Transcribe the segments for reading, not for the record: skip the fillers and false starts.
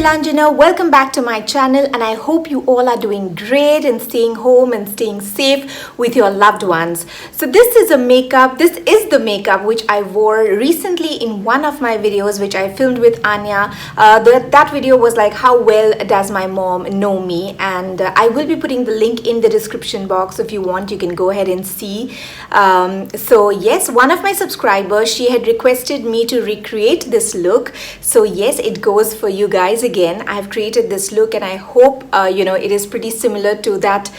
Neelanjana, welcome back to my channel, and I hope you all are doing great and staying home and staying safe with your loved ones. So this is the makeup which I wore recently in one of my videos which I filmed with Anya. That video was like, how well does my mom know me, and I will be putting the link in the description box. If you want, you can go ahead and see. So yes, one of my subscribers, she had requested me to recreate this look. So yes, it goes for you guys again. I have created this look, and I hope it is pretty similar to that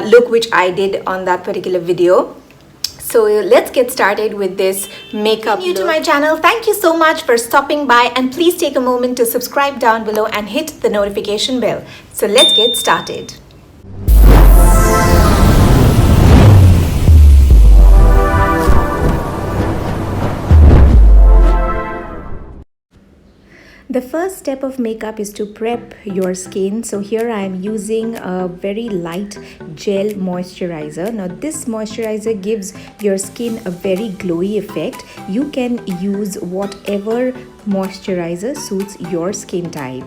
look which I did on that particular video. So let's get started with this makeup look. New to my channel, thank you so much for stopping by, and please take a moment to subscribe down below and hit the notification bell. So let's get started. The first step of makeup is to prep your skin. So here I am using a very light gel moisturizer. Now this moisturizer gives your skin a very glowy effect. You can use whatever moisturizer suits your skin type.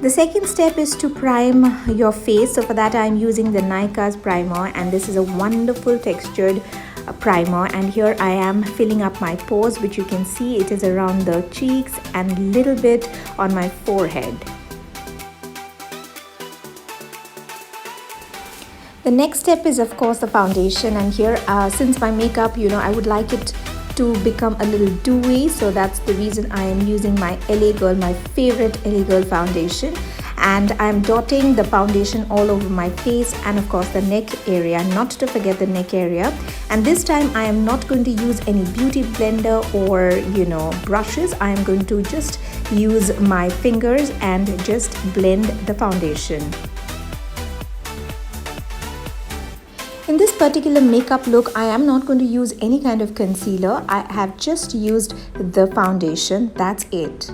The second step is to prime your face. So for that I am using the Nykaa's primer, and this is a wonderful textured primer, and here I am filling up my pores, which you can see it is around the cheeks and a little bit on my forehead. The next step is of course the foundation, and here since my makeup I would like it to become a little dewy, so that's the reason I am using my LA Girl, my favorite LA Girl foundation, and I'm dotting the foundation all over my face and of course the neck area, not to forget the neck area. And this time I am not going to use any beauty blender or brushes. I am going to just use my fingers and just blend the foundation. In this particular makeup look, I am not going to use any kind of concealer. I have just used the foundation. That's it.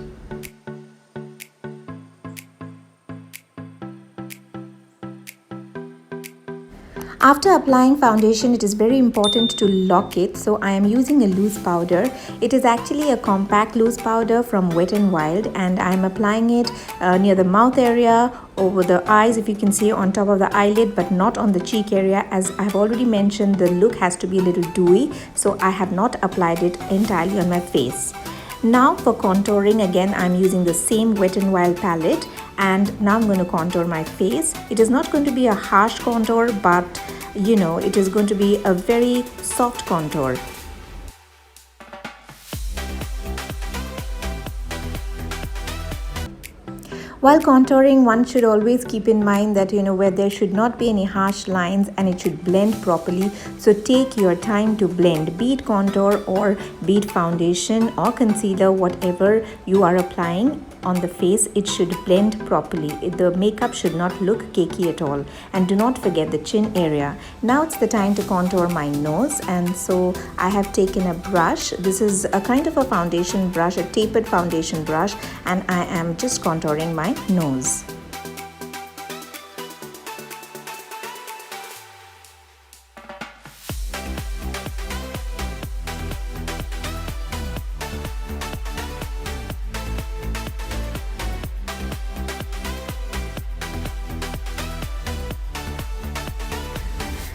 After applying foundation, it is very important to lock it. So I am using a loose powder. It is actually a compact loose powder from Wet n Wild, and I am applying it near the mouth area, over the eyes, if you can see, on top of the eyelid, but not on the cheek area. As I have already mentioned, the look has to be a little dewy, so I have not applied it entirely on my face. Now for contouring, again I'm using the same Wet n Wild palette, and now I'm going to contour my face. It is not going to be a harsh contour, but it is going to be a very soft contour. While contouring, one should always keep in mind that where there should not be any harsh lines, and it should blend properly. So take your time to blend, be it contour or be it foundation or concealer, whatever you are applying on the face, it should blend properly. The makeup should not look cakey at all. And do not forget the chin area. Now it's the time to contour my nose, and so I have taken a brush. This is a kind of a foundation brush, a tapered foundation brush, and I am just contouring my nose.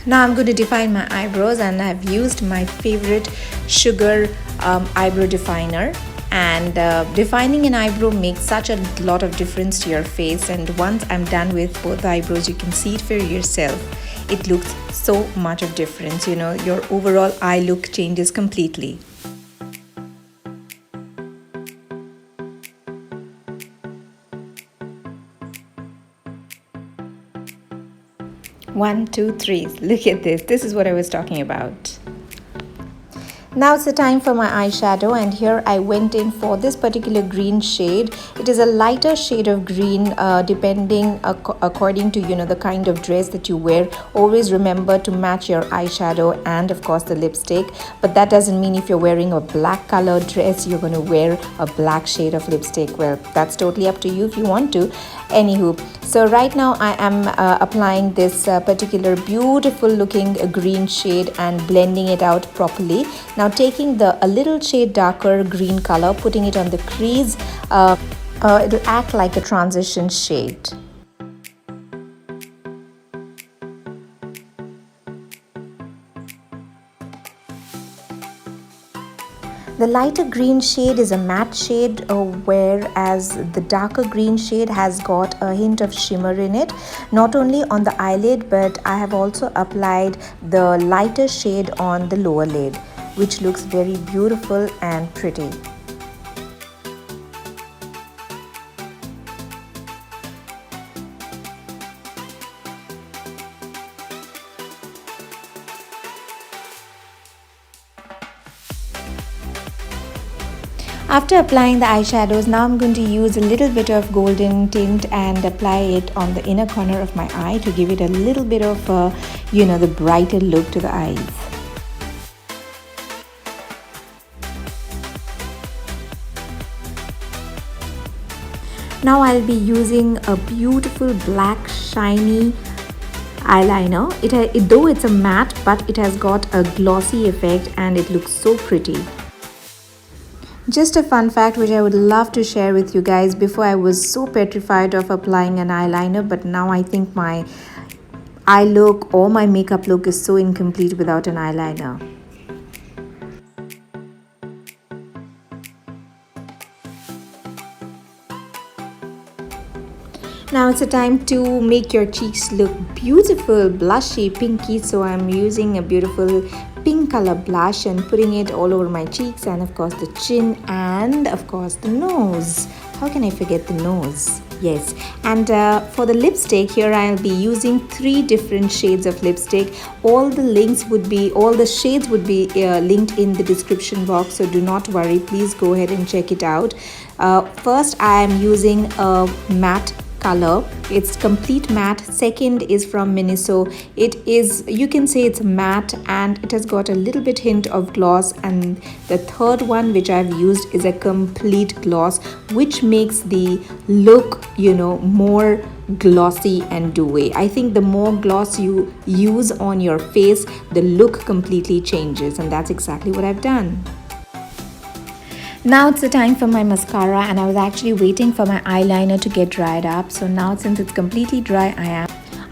Now I'm going to define my eyebrows, and I've used my favorite sugar eyebrow definer. And defining an eyebrow makes such a lot of difference to your face, and once I'm done with both eyebrows, you can see it for yourself. It looks so much of difference. Your overall eye look changes completely. One, two, three. Look at this. This is what I was talking about. Now it's the time for my eyeshadow, and here I went in for this particular green shade. It is a lighter shade of green depending according to the kind of dress that you wear. Always remember to match your eyeshadow and of course the lipstick, but that doesn't mean if you're wearing a black color dress you're going to wear a black shade of lipstick. Well, that's totally up to you if you want to. Anywho, so right now I am applying this particular beautiful looking green shade and blending it out properly. Now Now taking a little shade darker green color, putting it on the crease, it'll act like a transition shade. The lighter green shade is a matte shade, whereas the darker green shade has got a hint of shimmer in it, not only on the eyelid, but I have also applied the lighter shade on the lower lid, which looks very beautiful and pretty. After applying the eyeshadows, now I'm going to use a little bit of golden tint and apply it on the inner corner of my eye to give it a little bit of the brighter look to the eyes. Now I'll be using a beautiful black shiny eyeliner. Though it's a matte, but it has got a glossy effect and it looks so pretty. Just a fun fact which I would love to share with you guys. Before I was so petrified of applying an eyeliner, but now I think my eye look or my makeup look is so incomplete without an eyeliner. Now it's a time to make your cheeks look beautiful, blushy, pinky. So I'm using a beautiful pink color blush and putting it all over my cheeks, and of course the chin, and of course the nose. How can I forget the nose? Yes. And for the lipstick, here I'll be using 3 different shades of lipstick. All the shades would be linked in the description box, so do not worry, please go ahead and check it out. First I am using a matte color. It's complete matte. Second is from Miniso. You can say it's matte and it has got a little bit hint of gloss, and the third one which I've used is a complete gloss, which makes the look more glossy and dewy. I think the more gloss you use on your face, the look completely changes, and that's exactly what I've done. Now it's the time for my mascara, and I was actually waiting for my eyeliner to get dried up. So now, since it's completely dry,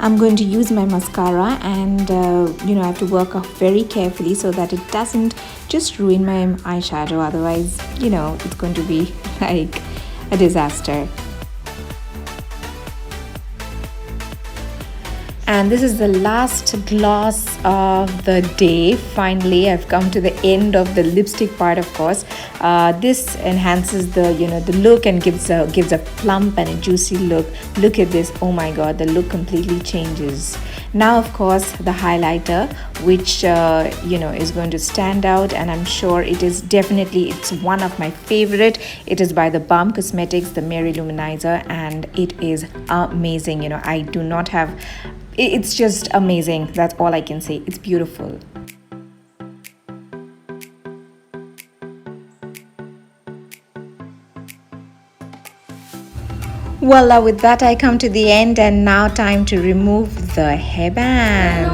I'm going to use my mascara, and I have to work off very carefully so that it doesn't just ruin my eyeshadow. Otherwise, it's going to be like a disaster. And this is the last gloss of the day. Finally, I've come to the end of the lipstick part, of course. This enhances the look and gives a plump and a juicy look. Look at this. Oh my god, the look completely changes. Now, of course, the highlighter, which is going to stand out, and I'm sure it's one of my favorite. It is by the Balm Cosmetics, the Mary Luminizer, and it is amazing. It's just amazing. That's all I can say. It's beautiful. Voila, with that I come to the end, and now time to remove the hairband.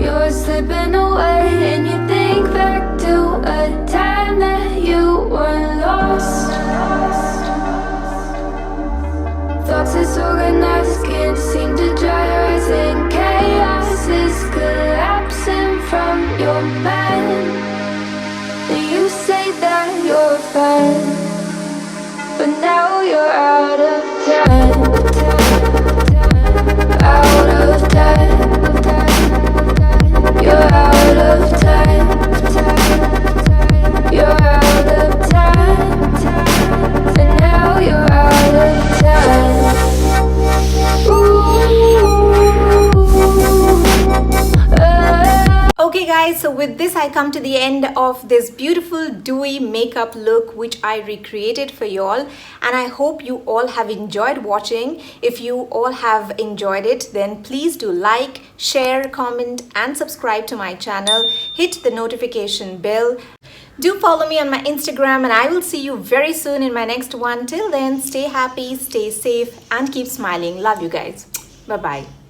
You're slipping away and you think back to a time that you were lost. Thoughts disorganized, can't seem to dry your eyes, and chaos is collapsing from your mind. And you say that you're fine, but now you're out of time. Out of time. You're out of time. You're out of time. And now you're out of time. Okay guys, so with this I come to the end of this beautiful dewy makeup look which I recreated for y'all, and I hope you all have enjoyed watching. If you all have enjoyed it, then please do like, share, comment and subscribe to my channel. Hit the notification bell. Do follow me on my Instagram, and I will see you very soon in my next one. Till then, stay happy, stay safe and keep smiling. Love you guys. Bye bye.